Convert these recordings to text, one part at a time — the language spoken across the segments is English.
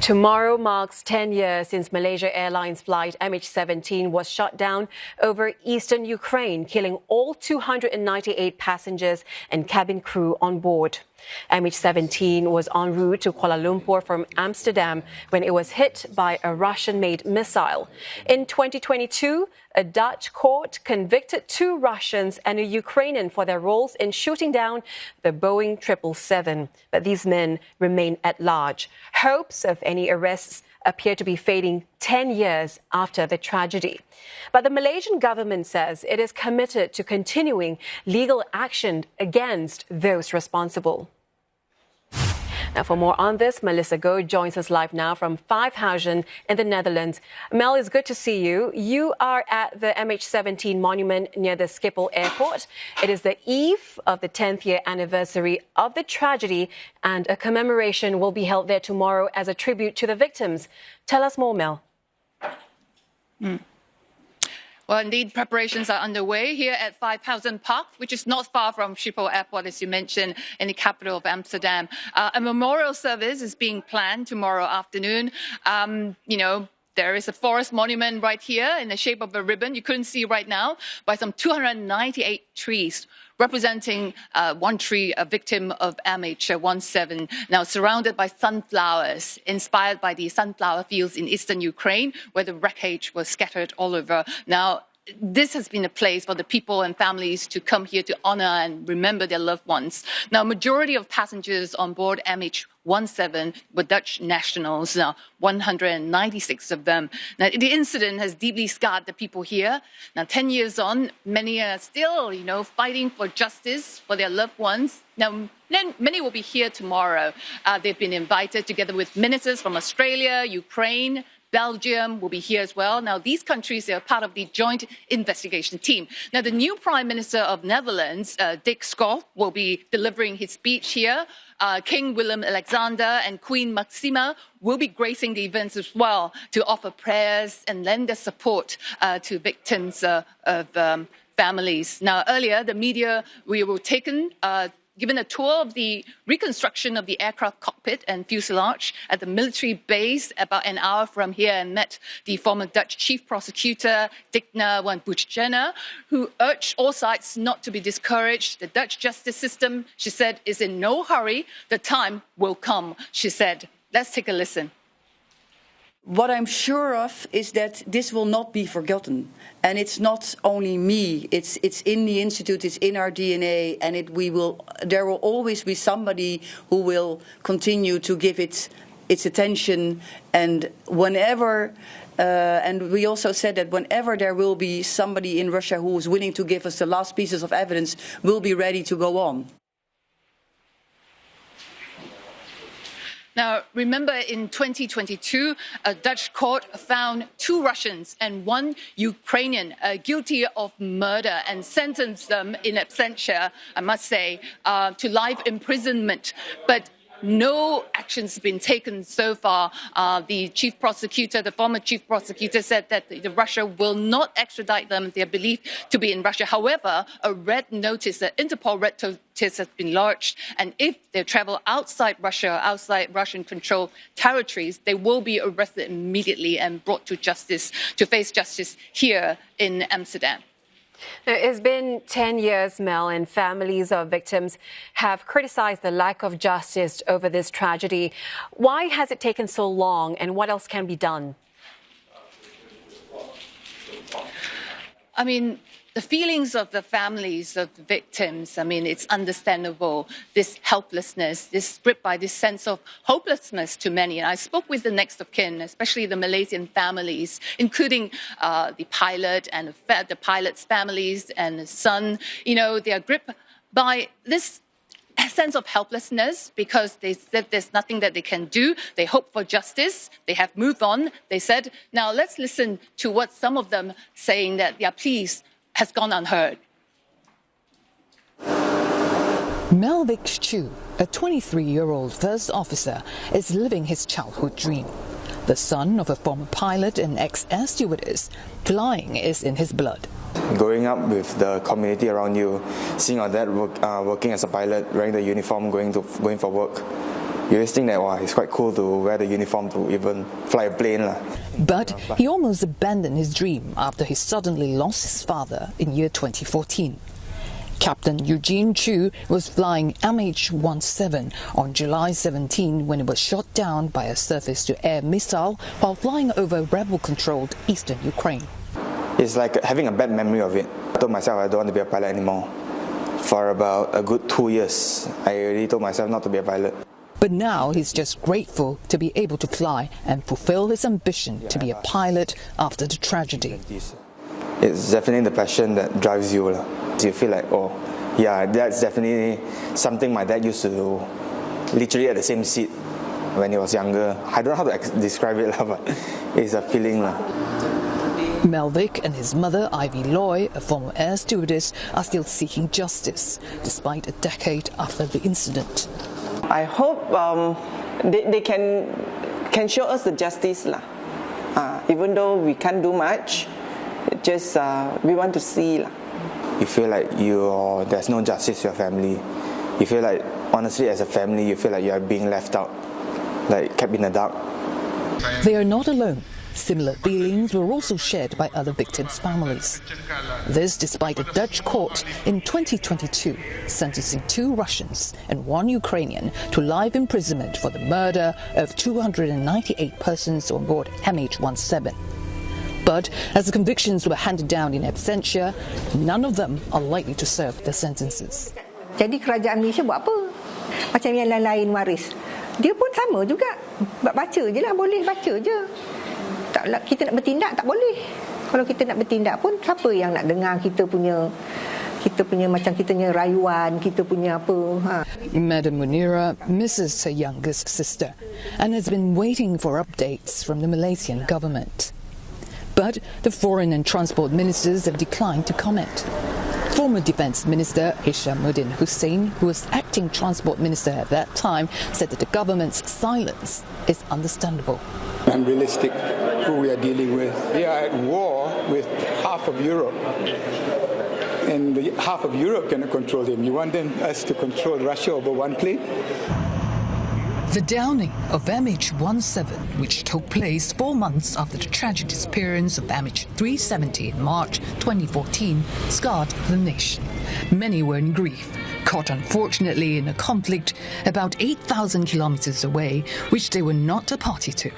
Tomorrow marks 10 years since Malaysia Airlines flight MH17 was shot down over eastern Ukraine, killing all 298 passengers and cabin crew on board. MH17 was en route to Kuala Lumpur from Amsterdam when it was hit by a Russian-made missile. In 2022, a Dutch court convicted 2 Russians and a Ukrainian for their roles in shooting down the Boeing 777. But these men remain at large. Hopes of any arrests appear to be fading 10 years after the tragedy. But the Malaysian government says it is committed to continuing legal action against those responsible. Now, for more on this, Melissa Goh joins us live now from Vijfhuizen in the Netherlands. Mel, it's good to see you. You are at the MH17 monument near the Schiphol airport. It is the eve of the 10th year anniversary of the tragedy, and a commemoration will be held there tomorrow as a tribute to the victims. Tell us more, Mel. Well, indeed, preparations are underway here at Vijfhuizen Park, which is not far from Schiphol Airport, as you mentioned, in the capital of Amsterdam. A memorial service is being planned tomorrow afternoon. There is a forest monument right here in the shape of a ribbon. You couldn't see right now, by some 298 trees, representing one tree, a victim of MH17, now surrounded by sunflowers, inspired by the sunflower fields in eastern Ukraine, where the wreckage was scattered all over. Now, this has been a place for the people and families to come here to honor and remember their loved ones. Now, majority of passengers on board MH17 were Dutch nationals, now 196 of them. Now, the incident has deeply scarred the people here. Now, 10 years on, many are still, fighting for justice for their loved ones. Now, many will be here tomorrow. They've been invited together with ministers from Australia, Ukraine, Belgium will be here as well. Now, these countries are part of the joint investigation team. Now, the new Prime Minister of Netherlands, Dick Schoof, will be delivering his speech here. King Willem-Alexander and Queen Maxima will be gracing the events as well to offer prayers and lend their support to victims of families. Now, earlier, the media, we were given a tour of the reconstruction of the aircraft cockpit and fuselage at the military base about an hour from here, and met the former Dutch Chief Prosecutor, Digna van Vijfhuizen, who urged all sides not to be discouraged. The Dutch justice system, she said, is in no hurry. The time will come, she said. Let's take a listen. What I'm sure of is that this will not be forgotten. And it's not only me, it's in the Institute, it's in our DNA, and there will always be somebody who will continue to give it its attention. And whenever, and we also said that whenever there will be somebody in Russia who is willing to give us the last pieces of evidence, we'll be ready to go on. Now, remember in 2022, a Dutch court found 2 Russians and 1 Ukrainian guilty of murder and sentenced them in absentia, I must say, to life imprisonment. But no action's been taken so far. The former chief prosecutor said that Russia will not extradite them. They are believed to be in Russia. However, an Interpol red notice has been lodged. And if they travel outside Russia, outside Russian-controlled territories, they will be arrested immediately and brought to face justice here in Amsterdam. Now, it's been 10 years, Mel, and families of victims have criticized the lack of justice over this tragedy. Why has it taken so long, and what else can be done? I mean, the feelings of the families of the victims, it's understandable, this helplessness, this gripped by this sense of hopelessness to many. And I spoke with the next of kin, especially the Malaysian families, including the pilot and the pilot's families and the son. They are gripped by this sense of helplessness because they said there's nothing that they can do. They hope for justice. They have moved on. They said, now let's listen to what some of them saying that their pleas has gone unheard. Melvik Chu, a 23-year-old first officer, is living his childhood dream. The son of a former pilot and ex-air stewardess, flying is in his blood. Growing up with the community around you, seeing our dad working as a pilot, wearing the uniform, going for work, You always think that, wow, it's quite cool to wear the uniform to even fly a plane. But he almost abandoned his dream after he suddenly lost his father in year 2014. Captain Eugene Chu was flying MH17 on July 17 when it was shot down by a surface-to-air missile while flying over rebel-controlled eastern Ukraine. It's like having a bad memory of it. I told myself I don't want to be a pilot anymore. For about a good 2 years, I already told myself not to be a pilot. But now he's just grateful to be able to fly and fulfill his ambition to be a pilot after the tragedy. It's definitely the passion that drives you. You feel like, oh, yeah, that's definitely something my dad used to do, literally at the same seat when he was younger. I don't know how to describe it, but it's a feeling. Melvick and his mother, Ivy Loy, a former air stewardess, are still seeking justice, despite a decade after the incident. I hope they can show us the justice. Even though we can't do much, just we want to see. You feel like there's no justice to your family. You feel like, honestly, as a family, you feel like you are being left out, like kept in the dark. They are not alone. Similar feelings were also shared by other victims' families. This despite a Dutch court in 2022 sentencing 2 Russians and 1 Ukrainian to life imprisonment for the murder of 298 persons on board MH17. But as the convictions were handed down in absentia, none of them are likely to serve their sentences. Jadi kerajaan Malaysia buat apa? Macam yang lain-lain waris. Dia pun sama juga. Baca je lah, boleh baca je. Taklah kita nak bertindak tak boleh. Kalau kita nak bertindak pun siapa yang nak dengar kita punya macam kita punya rayuan, kita punya apa. Madam Munira misses her youngest sister and has been waiting for updates from the Malaysian government. But the Foreign and Transport Ministers have declined to comment. Former Defence Minister Hishamuddin Hussein, who was acting Transport Minister at that time, said that the government's silence is understandable. Unrealistic who we are dealing with. We are at war with half of Europe. And half of Europe cannot control them. You want us to control Russia over one plane? The downing of MH17, which took place 4 months after the tragic disappearance of MH370 in March 2014, scarred the nation. Many were in grief, caught unfortunately in a conflict about 8,000 kilometers away, which they were not a party to.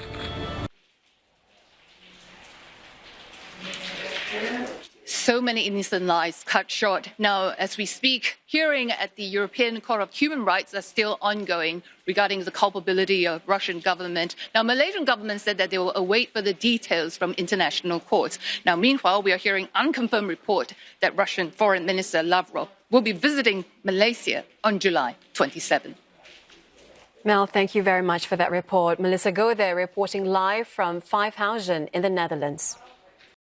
So many innocent lives cut short. Now, as we speak, hearing at the European Court of Human Rights are still ongoing regarding the culpability of Russian government. Now, Malaysian government said that they will await further details from international courts. Now, meanwhile, we are hearing unconfirmed report that Russian Foreign Minister Lavrov will be visiting Malaysia on July 27. Mel, thank you very much for that report. Melissa Go there reporting live from Vijfhuizen in the Netherlands.